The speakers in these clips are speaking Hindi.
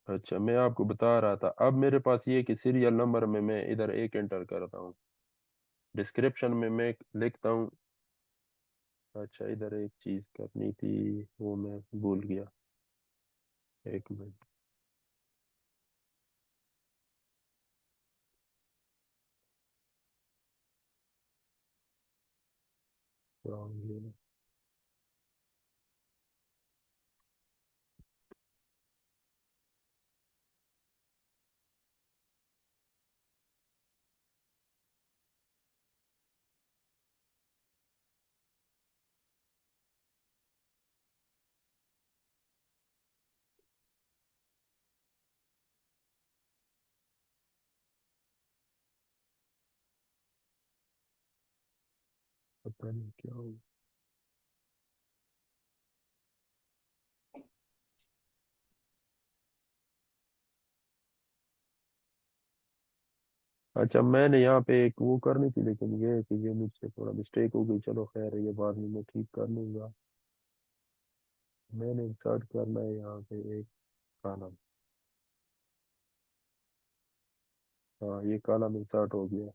अच्छा, मैं आपको बता रहा था, अब मेरे पास ये कि सीरियल नंबर में मैं इधर एक एंटर करता हूँ, डिस्क्रिप्शन में मैं लिखता हूँ। अच्छा, इधर एक चीज़ करनी थी, वो मैं भूल गया। एक मिनट। पता नहीं क्या हो। अच्छा, मैंने यहाँ पे एक वो करनी थी, लेकिन ये है कि ये मुझसे थोड़ा मिस्टेक हो गई। चलो खैर, ये बाद में मैं ठीक कर लूंगा। मैंने इंसर्ट करना है यहाँ पे एक कॉलम। हाँ, ये कॉलम इंसर्ट हो गया।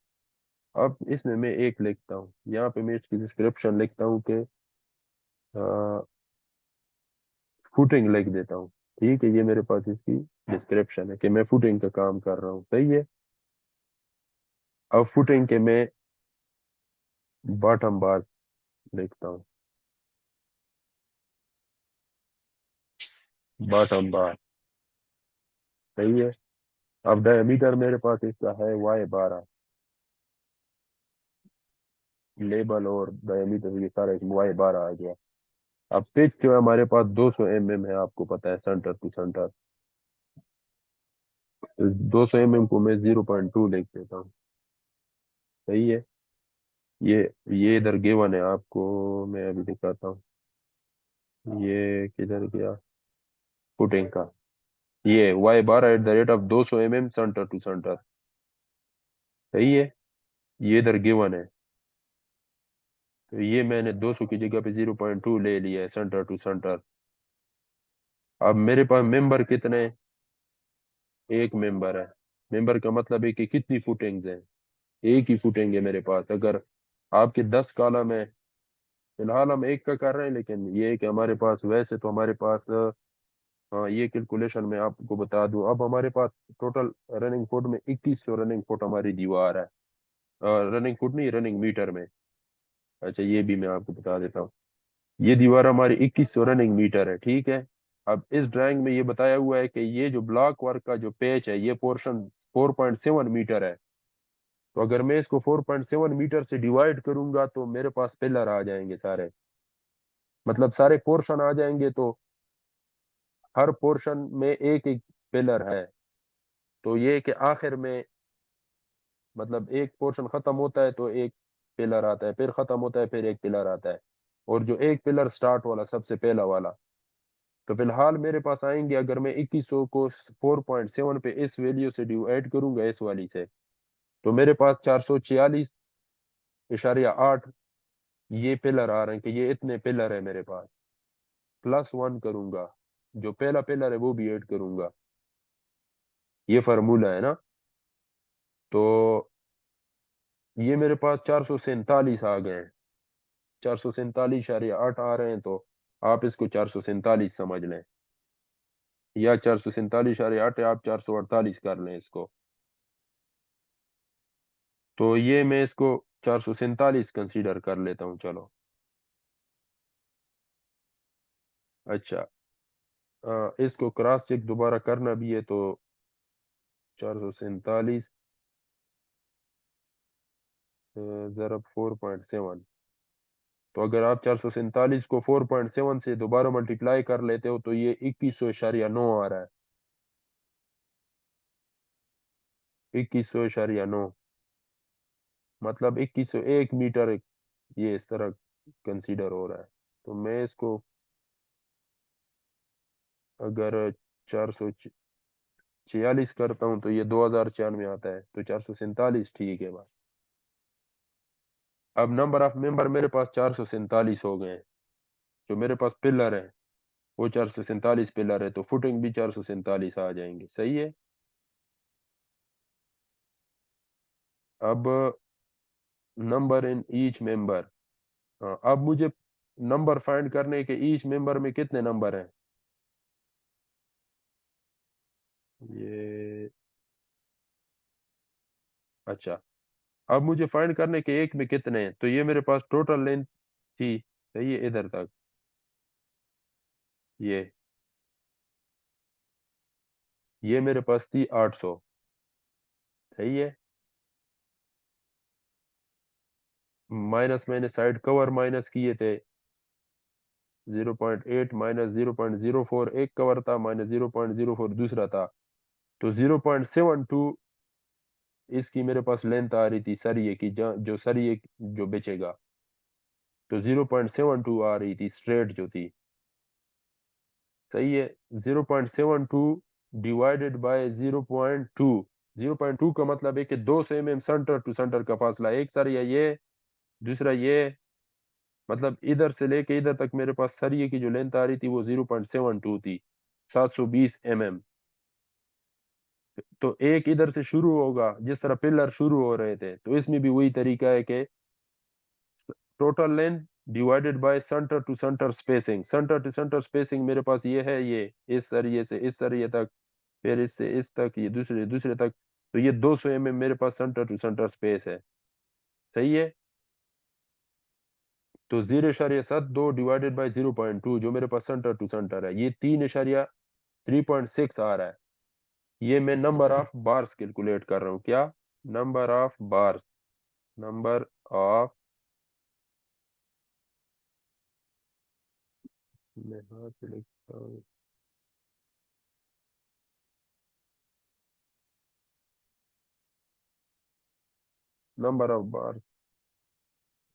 अब इसमें मैं एक लिखता हूँ, यहाँ पे मैं इसकी डिस्क्रिप्शन लिखता हूँ कि फुटिंग लिख देता हूँ। ठीक है, ये मेरे पास इसकी डिस्क्रिप्शन है कि मैं फुटिंग का काम कर रहा हूँ, सही है। अब फुटिंग के मैं बॉटम बार लिखता हूँ, बॉटम बार, सही है। अब डायमीटर मेरे पास इसका है Y12, लेबल और डायमीटर ये सारा Y12 आ गया। अब पिच जो है हमारे पास 200 mm है, आपको पता है, सेंटर टू सेंटर। 200 mm को मैं 0.2 लिख देता हूँ, सही है। ये ये इधर गिवन है आपको, मैं अभी दिखाता हूँ। ये किधर गया, फुटिंग का। ये Y12 @ 200 mm centre to centre, सही है। ये इधर गिवन है, तो ये मैंने 200 की जगह पे 0.2 ले लिया है सेंटर टू सेंटर। अब मेरे पास मेंबर कितने, एक मेंबर है। मेंबर का मतलब है कि कितनी फुटेंग्स हैं, एक ही फुटेंगे मेरे पास। अगर आपके 10 कॉलम है, फिलहाल हम एक का कर रहे हैं, लेकिन ये है कि हमारे पास वैसे तो हमारे पास हाँ, ये कैलकुलेशन मैं आपको बता दूं। अब हमारे पास टोटल रनिंग फुट में 2100 रनिंग फुट हमारी दीवार है। रनिंग फुट नहीं, रनिंग मीटर में। अच्छा, ये भी मैं आपको बता देता हूँ। ये दीवार हमारी 2100 रनिंग मीटर है, ठीक है। अब इस ड्राइंग में ये बताया हुआ है कि ये जो ब्लॉक वर्क का जो पेच है, ये पोर्शन 4.7 मीटर है। तो अगर मैं इसको 4.7 मीटर से डिवाइड करूंगा तो मेरे पास पिलर आ जाएंगे सारे, मतलब सारे पोर्शन आ जाएंगे। तो हर पोर्शन में एक एक पिलर है। तो ये कि आखिर में, मतलब एक पोर्शन खत्म होता है तो एक पिलर आता है, फिर खत्म होता है फिर एक पिलर आता है। और जो एक पिलर स्टार्ट वाला, सबसे पहला वाला, तो फिलहाल मेरे पास आएंगे, अगर मैं 2100 को 4.7 पे इस वैल्यू से डिवाइड करूंगा इस वाली से, तो मेरे पास 446.8 ये पिलर आ रहे हैं, कि ये इतने पिलर है मेरे पास। +1 करूंगा, जो पहला पिलर है वो भी ऐड करूंगा। ये फार्मूला है ना। तो ये मेरे पास 447 आ गए हैं, 447.8 आ रहे हैं। तो आप इसको 447 समझ लें, या 447.8, या आप 448 कर लें इसको। तो ये मैं इसको 447 कंसीडर कर लेता हूँ, चलो। अच्छा, इसको क्रॉस चेक दोबारा करना भी है, तो 447 ज़रब 4.7। तो अगर आप 447 को 4.7 से दोबारा मल्टीप्लाई कर लेते हो तो ये 2100.9 आ रहा है। 2100.9, मतलब 2101 मीटर ये इस तरह कंसीडर हो रहा है। तो मैं इसको अगर 446 करता हूँ तो ये 2096 आता है, तो 447 ठीक है बस। अब नंबर ऑफ मेंबर मेरे पास 447 हो गए हैं, जो मेरे पास पिलर है वो 447 पिलर है, तो फुटिंग भी 447 आ जाएंगे। सही है। अब नंबर इन ईच मेंबर। हाँ, अब मुझे नंबर फाइंड करने के ईच मेंबर में कितने नंबर हैं। ये अच्छा, अब मुझे फाइंड करने के एक में कितने हैं, तो ये मेरे पास टोटल लेंथ थी, सही है, इधर तक। ये ये मेरे पास थी 800। सही है। माइनस मैंने साइड कवर माइनस किए थे। 0.8 माइनस 0.04 एक कवर था, माइनस 0.04 दूसरा था। तो 0.72 इसकी मेरे पास लेंथ आ रही थी सरिये की, जो सरिये जो बेचेगा। तो 0.72 आ रही थी स्ट्रेट जो थी। सही है। 0.72 डिवाइडेड बाय 0.2। 0.2 का मतलब है कि 200 mm सेंटर टू सेंटर का फासला। एक सरिया ये, दूसरा ये, मतलब इधर से लेके इधर तक मेरे पास सरिये की जो लेंथ आ रही थी वो 0.72 थी, 720 mm। तो एक इधर से शुरू होगा, जिस तरह पिलर शुरू हो रहे थे, तो इसमें भी वही तरीका है कि total length divided by centre to centre spacing. Centre to centre spacing मेरे पास ये है, ये इस सरिये से इस सरिये तक, फिर इससे इस तक, ये दूसरे दूसरे तक। तो ये 200 mm मेरे पास सेंटर टू सेंटर स्पेस है। सही है। तो 0.72 डिवाइडेड बाय 0.2 जो मेरे पास सेंटर टू सेंटर है, ये 3.6 आ रहा है। ये मैं नंबर ऑफ बार्स कैलकुलेट कर रहा हूँ। क्या? Number of bars. Number of, मैं हाथ से लिखता हूँ, नंबर ऑफ बार्स।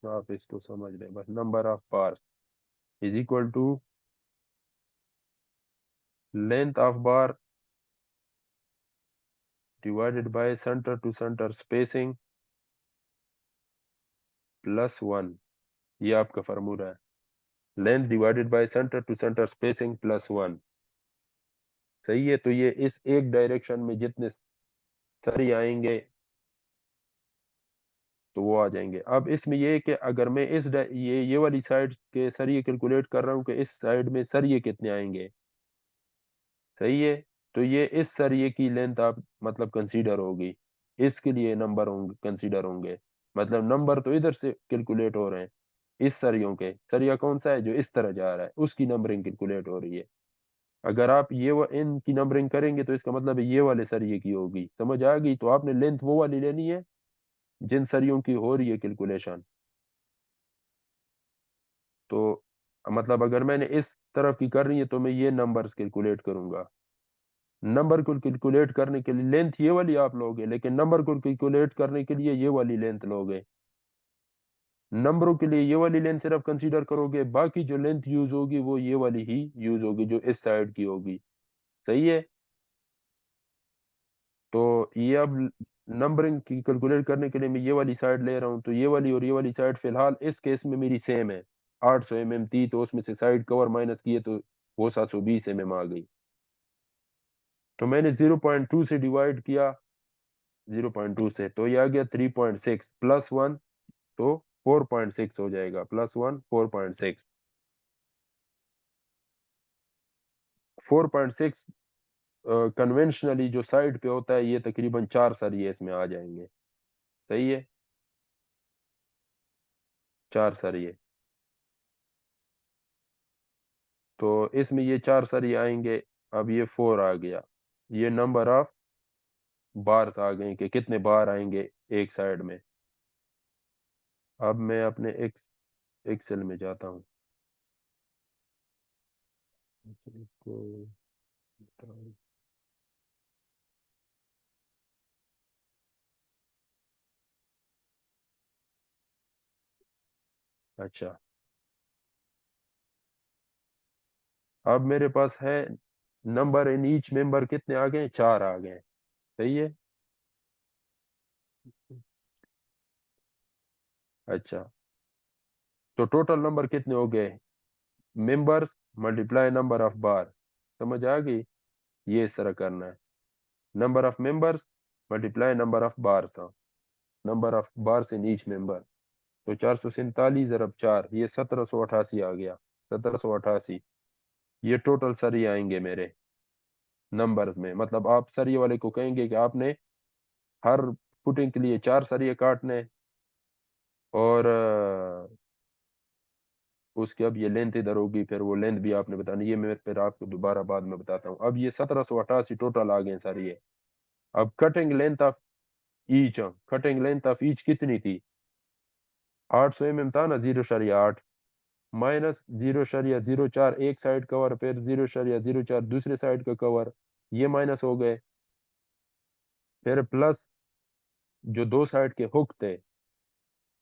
आप इसको समझ लें बस, number of bars is equal to length of bar divided by centre to centre spacing plus 1। ये आपका फार्मूला है। Length divided by centre to centre spacing plus 1। सही है। तो ये इस एक डायरेक्शन में जितने सरी आएंगे तो वो आ जाएंगे। अब इसमें ये है कि अगर मैं ये वाली साइड के सरिये कैलकुलेट कर रहा हूँ कि इस साइड में सरिये कितने आएंगे। सही है। तो ये इस सरिये की लेंथ आप मतलब कंसीडर होगी, इसके लिए नंबर होंगे, कंसीडर होंगे। मतलब नंबर तो इधर से कैलकुलेट हो रहे हैं, इस सरियों के, सरिया कौन सा है जो इस तरह जा रहा है उसकी नंबरिंग कैलकुलेट हो रही है। अगर आप इनकी नंबरिंग करेंगे तो इसका मतलब ये वाले सरिये की होगी। समझ आ गई? तो आपने लेंथ वो वाली लेनी है जिन सरियों की हो रही है कैलकुलेशन। तो मतलब अगर मैंने इस तरफ की कर रही है तो मैं ये नंबर्स कैलकुलेट करूंगा। नंबर को कैलकुलेट करने के लिए लेंथ ये वाली आप लोगे, लेकिन नंबर को कैलकुलेट करने के लिए ये वाली लेंथ लोगे। नंबरों के लिए ये वाली लेंथ सिर्फ कंसीडर करोगे, बाकी जो लेंथ यूज होगी वो ये वाली ही यूज होगी जो इस साइड की होगी। सही है। तो ये अब नंबरिंग की कैलकुलेट करने के लिए मैं ये वाली साइड ले रहा हूँ, तो ये वाली और ये वाली साइड फिलहाल इस केस में मेरी सेम है। 800 mm थी तो उसमें से साइड कवर माइनस किए तो वो 720 mm आ गई। तो मैंने 0.2 से डिवाइड किया, 0.2 से, तो ये आ गया 3.6 प्लस 1, तो 4.6 हो जाएगा। प्लस 1 4.6। 4.6 कन्वेंशनली जो साइड पे होता है ये तकरीबन 4 सरिये इसमें आ जाएंगे। सही है। 4 सरिये। तो इसमें ये 4 सरिये आएंगे। अब ये 4 आ गया। ये नंबर ऑफ बार्स आ गए कि कितने बार आएंगे एक साइड में। अब मैं अपने एक्सेल में जाता हूँ। इसको, अच्छा, अब मेरे पास है नंबर इन ईच मेंबर कितने आ गए, 4 आ गए। सही है। अच्छा, तो टोटल नंबर कितने हो गए मेंबर्स? मल्टीप्लाई नंबर ऑफ बार। समझ आ गई? ये इस तरह करना है। Number of members multiply number of bars, number of bars in each member. तो 447 अरब 4, ये 1788 आ गया। 1788 ये टोटल सरिये आएंगे मेरे नंबर्स में। मतलब आप सरिये वाले को कहेंगे कि आपने हर पुटिंग के लिए 4 सरिये काटने, और उसके अब ये लेंथ इधर होगी, फिर वो लेंथ भी आपने बतानी। ये मैं फिर आपको दोबारा बाद में बताता हूँ। अब ये 1788 टोटल आ गए सरिये। अब cutting length of each, cutting length of each कितनी थी? 800 mm था ना, 0.8 माइनस 0.04 एक साइड कवर, फिर 0.04 दूसरे साइड का कवर, ये माइनस हो गए। फिर प्लस जो दो साइड के हुक थे,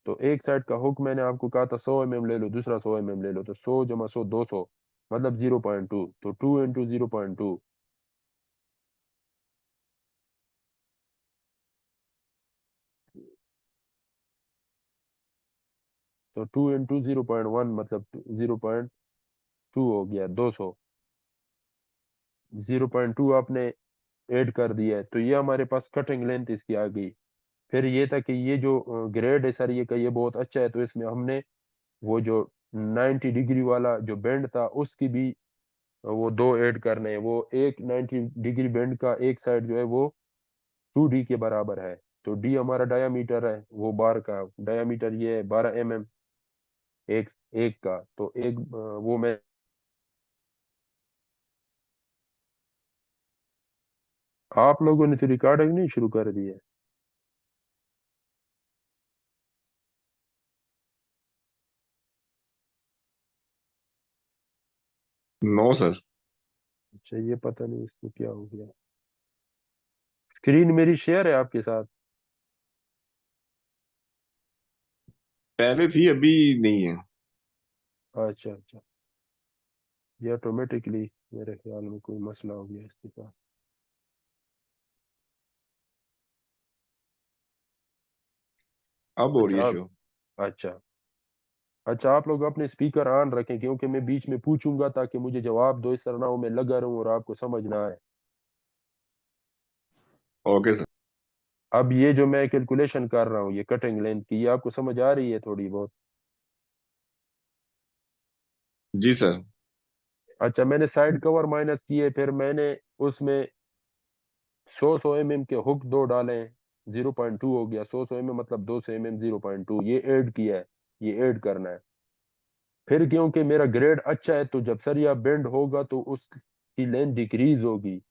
तो एक साइड का हुक मैंने आपको कहा था 100 mm ले लो, दूसरा 100 mm ले लो, तो 100 जमा 100 200, मतलब 0.2, तो 2 × 0.2, तो 2 × 0.1 मतलब 0.2 हो गया 200। 0.2 आपने ऐड कर दिया है, तो ये हमारे पास कटिंग लेंथ इसकी आ गई। फिर ये था कि ये जो ग्रेड है सर ये का, ये बहुत अच्छा है, तो इसमें हमने वो जो 90 डिग्री वाला जो बेंड था उसकी भी वो दो ऐड करने हैं। वो एक 90 डिग्री बेंड का एक साइड जो है वो 2D के बराबर है। तो डी हमारा डायामीटर है, वो बार का डायामीटर ये है 12 mm एक एक का। तो एक वो मैं, आप लोगों ने तो रिकॉर्डिंग नहीं शुरू कर दी है? No sir. अच्छा, ये पता नहीं इसको क्या हो गया। स्क्रीन मेरी शेयर है आपके साथ? पहले थी, अभी नहीं है। अच्छा अच्छा, ये ऑटोमेटिकली मेरे ख्याल में कोई मसला हो गया इसके साथ। अब हो रही है अच्छा शो। अच्छा अच्छा, आप लोग अपने स्पीकर ऑन रखें, क्योंकि मैं बीच में पूछूंगा ताकि मुझे जवाब दो, इस तरह ना हो मैं लगा रहूं और आपको समझ ना आए। Okay sir. अब ये जो मैं कैलकुलेशन कर रहा हूँ ये कटिंग लेंथ की, ये आपको समझ आ रही है थोड़ी बहुत? जी सर। अच्छा, मैंने साइड कवर माइनस किए, फिर मैंने उसमें 100 100 mm के हुक दो डाले, 0.2 हो गया। 100 100 mm मतलब 200 mm, 0.2 ये ऐड किया है, ये ऐड करना है। फिर क्योंकि मेरा ग्रेड अच्छा है, तो जब सरिया बेंड होगा तो उसकी लेंथ डिक्रीज होगी।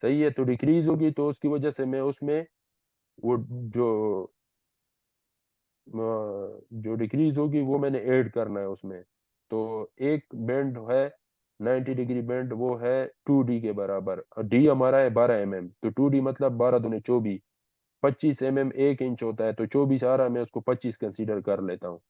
सही है, तो डिक्रीज होगी, तो उसकी वजह से मैं उसमें वो जो जो डिक्रीज होगी वो मैंने ऐड करना है उसमें। तो एक बेंड है 90 डिग्री बेंड, वो है 2D के बराबर, और डी हमारा है 12 mm, तो 2D मतलब 12 दूनी 24, 25 mm 1 इंच होता है, तो 24 आ रहा है, मैं उसको 25 कंसीडर कर लेता हूँ।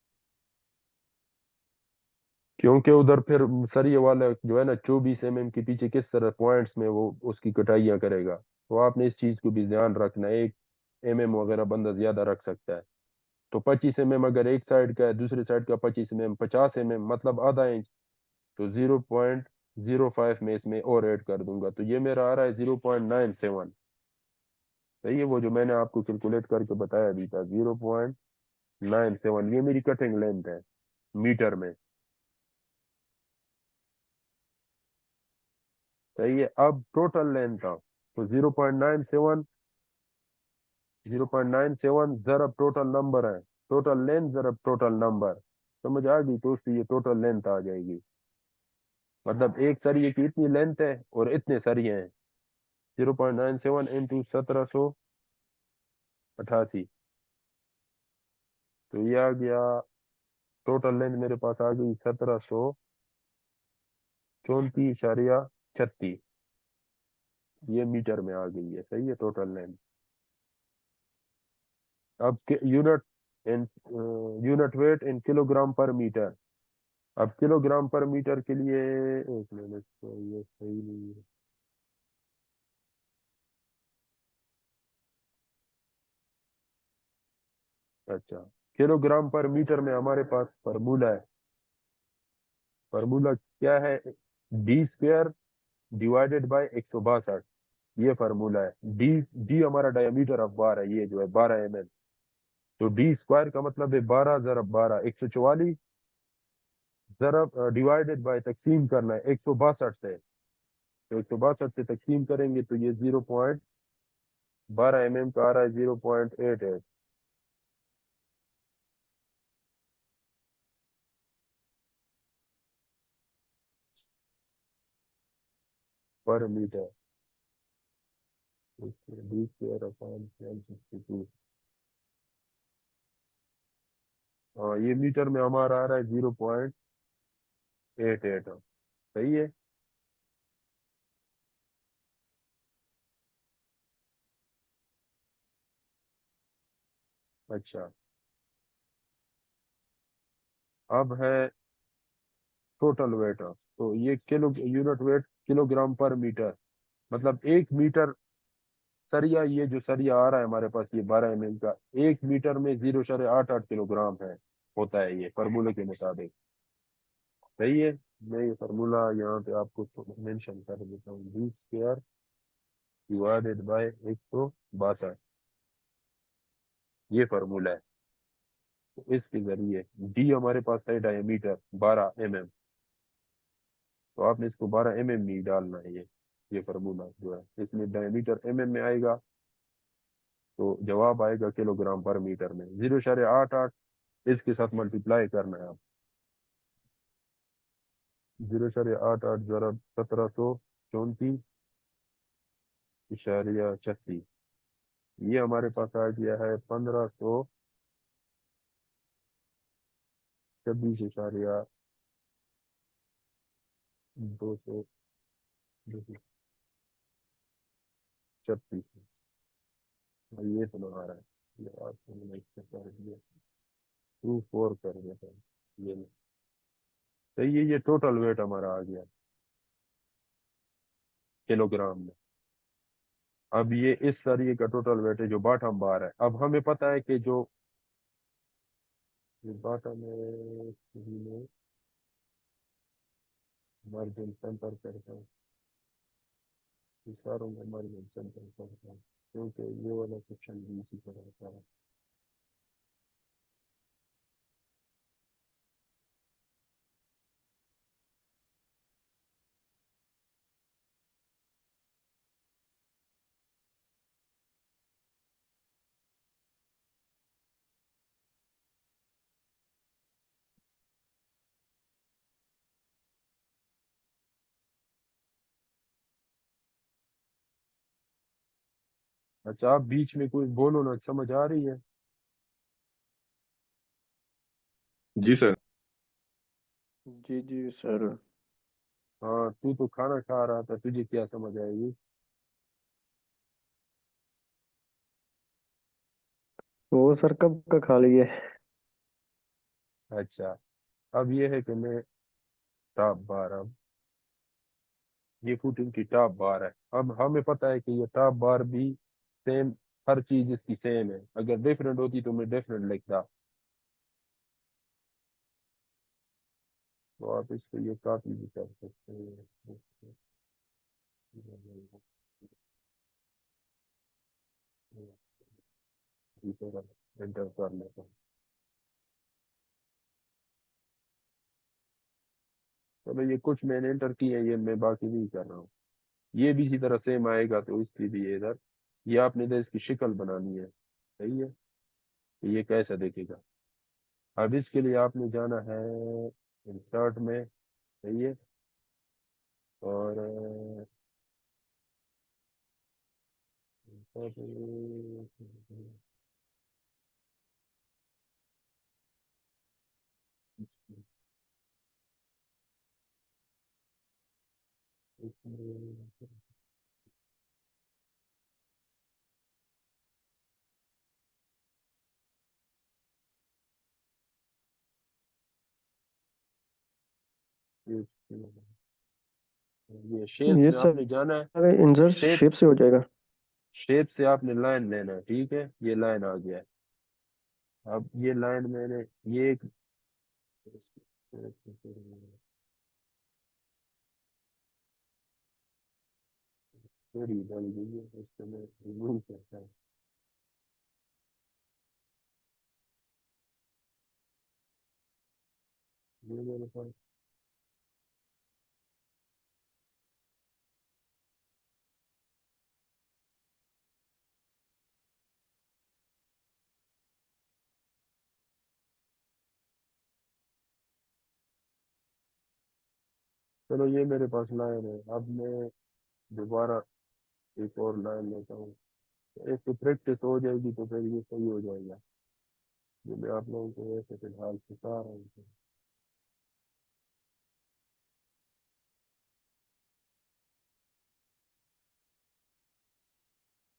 क्योंकि उधर फिर सरिये वाला जो है ना 24 mm के पीछे किस तरह पॉइंट्स में वो उसकी कटाइयाँ करेगा, तो आपने इस चीज को भी ध्यान रखना है। 1 mm वगैरह बंदा ज्यादा रख सकता है। तो 25 mm अगर एक साइड का है, दूसरी साइड का 25 mm, 50 mm मतलब आधा इंच, तो 0.05 में इसमें और ऐड कर दूंगा, तो ये मेरा आ रहा है 0.97। सही है, वो जो मैंने आपको कैलकुलेट करके बताया अभी था 0.97, ये मेरी कटिंग लेंथ है मीटर में। सही है, अब टोटल लेंथ था, तो 0.97, 0.97 जरब टोटल नंबर है, टोटल लेंथ जरब टोटल नंबर। समझ आ गई? तो उसकी ये टोटल लेंथ आ जाएगी। मतलब एक सरिये की इतनी लेंथ है और इतने सरिये हैं, 0.97 इंटू 1788, तो ये आ गया। टोटल लेंथ मेरे पास आ गई 1734.36, ये मीटर में आ गई है। सही है, टोटल लेंथ। अब unit in unit weight in kilogram पर मीटर। अब किलोग्राम पर मीटर के लिए, एक मिनट, तो ये सही नहीं है। अच्छा, किलोग्राम पर मीटर में हमारे पास फार्मूला है, फार्मूला क्या है? D square divided by 162। ये फार्मूला है। डी डी हमारा डायमीटर ऑफ बार है, ये जो है 12 mm। तो डी स्क्वायर का मतलब है 12 × 12, 144, जरब डिवाइडेड बाय तकसीम करना है 162 से। तो 162 से तकसीम करेंगे तो ये 0.12 mm का आ रहा है, 0.88 पर मीटर। D square upon 1062। हाँ, ये मीटर में हमारा आ रहा है 0.88। सही है। अच्छा, अब है टोटल वेट। तो ये किलो यूनिट वेट किलोग्राम पर मीटर, मतलब 1 मीटर सरिया, ये जो सरिया आ रहा है हमारे पास ये 12 mm का, 1 मीटर में 0.88 किलोग्राम है, होता है ये फार्मूले के मुताबिक। सही है। मैं ये फार्मूला यहाँ पे आपको मेंशन कर देता हूँ, डी स्क्वायर डिवाइडेड बाय 162। ये फार्मूला है। तो इसके जरिए डी हमारे पास है डायमीटर 12 mm। तो आपने इसको 12 mm में ही डालना है। ये फार्मूला जो है इसमें डायमीटर mm में आएगा, तो जवाब आएगा किलोग्राम पर मीटर में। 0.88 इसके साथ मल्टीप्लाई करना है आप। 0.88 जरब 1734.36, ये हमारे पास आ गया है 1526.236। ये तो आ रहा है। ये आपको मैंने इससे कर दिया, 24 कर दिया था। ये नहीं। सही है। ये टोटल वेट हमारा आ गया किलोग्राम में। अब ये इस सरिये का टोटल वेट है जो बॉटम बार है। अब हमें पता है कि जो बॉटम में मार्जिन सेंटर करता है, इशारों में मार्जिन सेंटर करता है, क्योंकि ये वाला सेक्शन भी इसी तरह होता है। अच्छा, आप बीच में कोई बोलो ना, समझ आ रही है? जी सर। जी जी सर। हाँ, तू तो खाना खा रहा था, तुझे क्या समझ आएगी? वो सर कब का खा लिए। अच्छा, अब ये है कि मैं टॉप बार, अब ये फुटिंग की टॉप बार है। अब हमें पता है कि ये टॉप बार भी सेम, हर चीज इसकी सेम है। अगर डिफरेंट होती तो मैं डिफरेंट लिखता। तो आप इसको ये कॉपी भी कर सकते हैं, एंटर कर लेता हूँ। चलो, ये कुछ मैंने एंटर किए हैं, ये मैं बाकी नहीं कर रहा हूँ। ये भी इसी तरह सेम आएगा, तो इसकी भी इधर, ये आपने इधर इसकी शक्ल बनानी है। सही है। तो ये कैसा देखेगा? अब इसके लिए आपने जाना है इंसर्ट में। सही है। और insert में, इसमें ये शेप्स ये में आपने जाना है। सर इंसर्ट शेप शेप से हो जाएगा। शेप से आपने लाइन लेना है। ठीक है, ये लाइन आ गया है। अब ये लाइन मैंने, ये एक मेरी डाल गई है उसको मैं रिमूव करता हूँ। ये मेरे पास। चलो ये मेरे पास लाइन है, अब मैं दोबारा एक और लाइन लेता हूँ। इसकी प्रैक्टिस हो जाएगी तो फिर ये सही हो जाएगा, जो मैं आप लोगों को ऐसे फिलहाल सिखा रहा हूँ।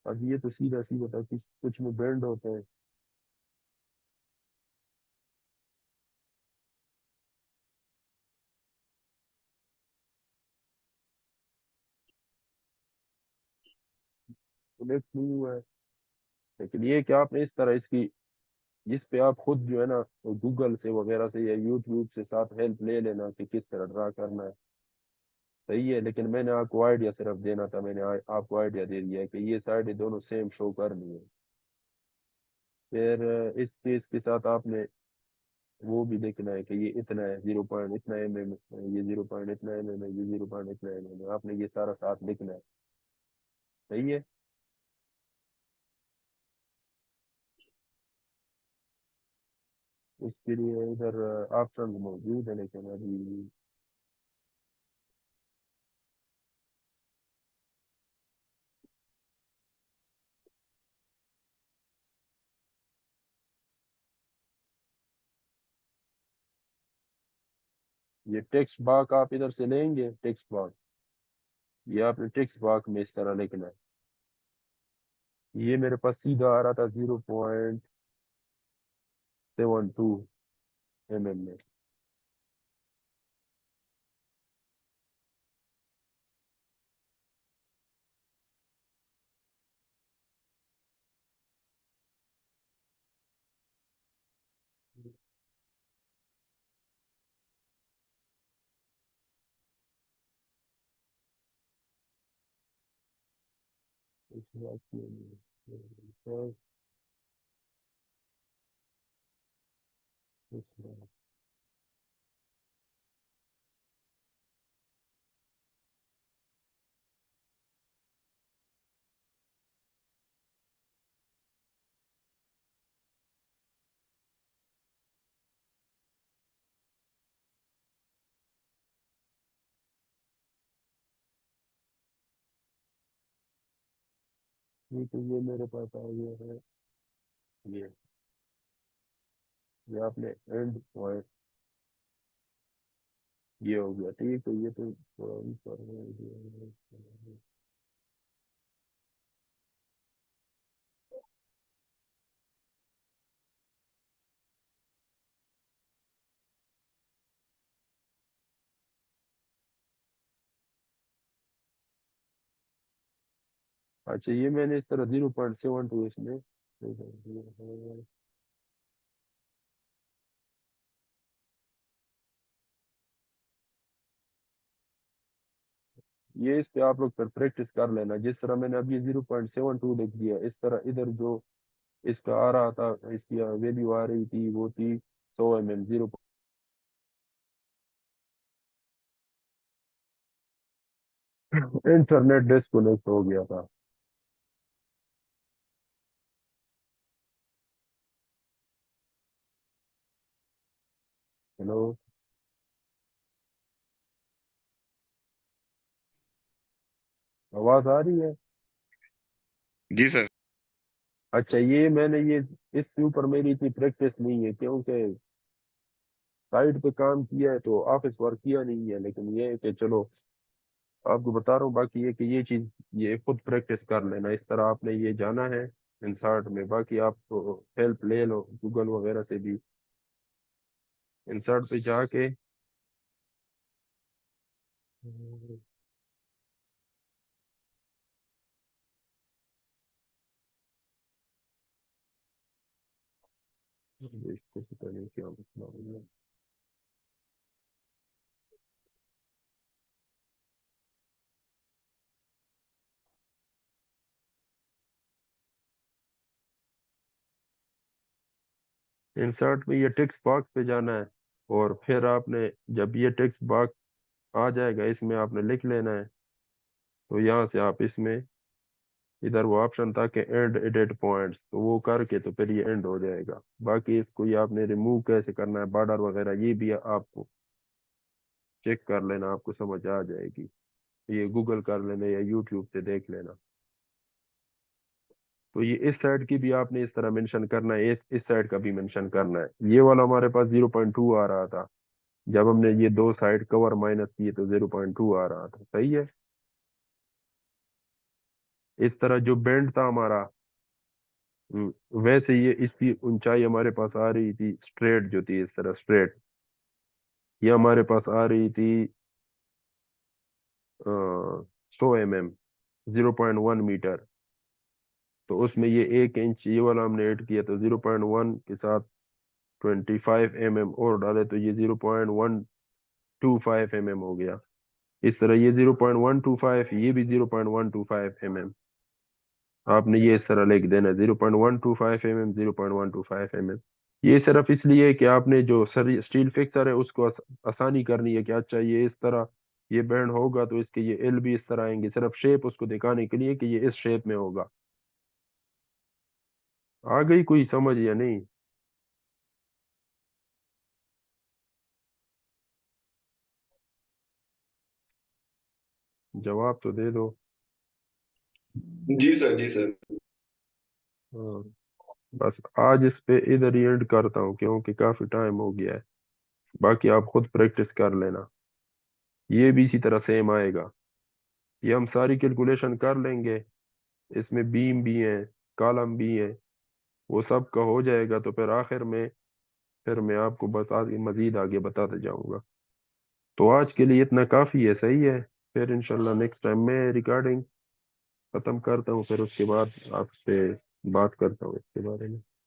अब ये तो सीधा सीधा था, किस कुछ में बेंड होते हैं। कनेक्ट नहीं हुआ है। लेकिन ये कि आपने इस तरह इसकी, इस पे आप खुद जो है ना गूगल से वगैरह से या यूट्यूब से साथ हेल्प ले लेना कि किस तरह ड्रा करना है। सही है, लेकिन मैंने आपको आइडिया सिर्फ देना था, मैंने आपको आइडिया दे दिया है कि ये साइडें दोनों सेम शो करनी है। फिर इस केस के साथ आपने वो भी देखना है कि ये इतना है, 0 पॉइंट इतना mm, ये 0 पॉइंट इतना mm है, ये 0 पॉइंट इतना mm है, आपने ये सारा साथ लिखना है। सही है। इसके लिए इधर ऑप्शन मौजूद है, लेकिन अभी ये टेक्स्ट बॉक्स आप इधर से लेंगे, टेक्स्ट बॉक्स, ये आपने टेक्स्ट बॉक्स में इस तरह लिखना है। ये मेरे पास सीधा आ रहा था 0.72 में। इस बात में- ये तो ये मेरे पास आ गया है। ये ये आपने एंड पॉइंट, ये हो गया ठीक है। ये तो थोड़ा ऊपर है। अच्छा ये मैंने इस तरह 0.72 इसमें। ये इस पे आप लोग फिर प्रैक्टिस कर लेना, जिस तरह मैंने अभी 0.72 लिख दिया, इस तरह इधर जो इसका आ रहा था, इसकी वैल्यू आ रही थी, वो थी 100 mm। 0 इंटरनेट डिस्कनेक्ट हो गया था। हेलो। आवाज आ रही है? जी सर। अच्छा ये मैंने ये इसके ऊपर मेरी इतनी प्रैक्टिस नहीं है, क्योंकि साइट पे काम किया है तो ऑफिस वर्क किया नहीं है। लेकिन ये है कि चलो आपको बता रहा हूँ, बाकी ये कि ये चीज ये खुद प्रैक्टिस कर लेना, इस तरह आपने ये जाना है इंसर्ट में। बाकी आप हेल्प ले लो गूगल वगैरह से भी। इंसर्ट पे जाके इसको पता नहीं क्या मसला हो गया। इंसर्ट में ये टेक्स्ट बॉक्स पे जाना है, और फिर आपने जब ये टेक्स्ट बॉक्स आ जाएगा इसमें आपने लिख लेना है। तो यहाँ से आप इसमें इधर वो ऑप्शन था कि एंड एडिट पॉइंट्स, तो वो करके तो फिर ये एंड हो जाएगा। बाकी इसको ये आपने रिमूव कैसे करना है बॉर्डर वगैरह ये भी आपको चेक कर लेना, आपको समझ आ जाएगी। ये गूगल कर लेना या यूट्यूब से देख लेना। तो ये इस साइड की भी आपने इस तरह मेंशन करना है, इस साइड का भी मेंशन करना है। ये वाला हमारे पास 0.2 आ रहा था, जब हमने ये दो साइड कवर माइनस किए तो 0.2 आ रहा था, सही है। इस तरह जो बेंड था हमारा, वैसे ये इसकी ऊंचाई हमारे पास आ रही थी स्ट्रेट, जो थी इस तरह स्ट्रेट, ये हमारे पास आ रही थी 100 mm, 0.1 मीटर। तो उसमें ये 1 इंच ये वाला हमने ऐड किया, तो 0.1 के साथ 25 mm और डाले तो ये 0.125 mm हो गया। इस तरह ये 0.125, ये भी 0.125 mm। आपने ये इस तरह लिख देना 0.125 mm, 0.125 mm। ये सिर्फ इसलिए है कि आपने जो सर स्टील फिक्सर है उसको आसानी करनी है कि अच्छा ये इस तरह ये बैंड होगा तो इसके ये एल भी इस तरह आएंगे, सिर्फ शेप उसको दिखाने के लिए कि ये इस शेप में होगा। आ गई कोई समझ या नहीं? जवाब तो दे दो। जी सर, जी सर। हाँ, बस आज इस पे इधर ही एंड करता हूँ क्योंकि काफी टाइम हो गया है। बाकी आप खुद प्रैक्टिस कर लेना, ये भी इसी तरह सेम आएगा। ये हम सारी कैलकुलेशन कर लेंगे, इसमें बीम भी है, कॉलम भी है, वो सब का हो जाएगा तो फिर आखिर में फिर मैं आपको बता मजीद आगे बताते जाऊंगा। तो आज के लिए इतना काफी है, सही है। फिर इंशाल्लाह नेक्स्ट टाइम मैं रिकॉर्डिंग खत्म करता हूँ, फिर उसके बाद आपसे बात करता हूँ इसके बारे में।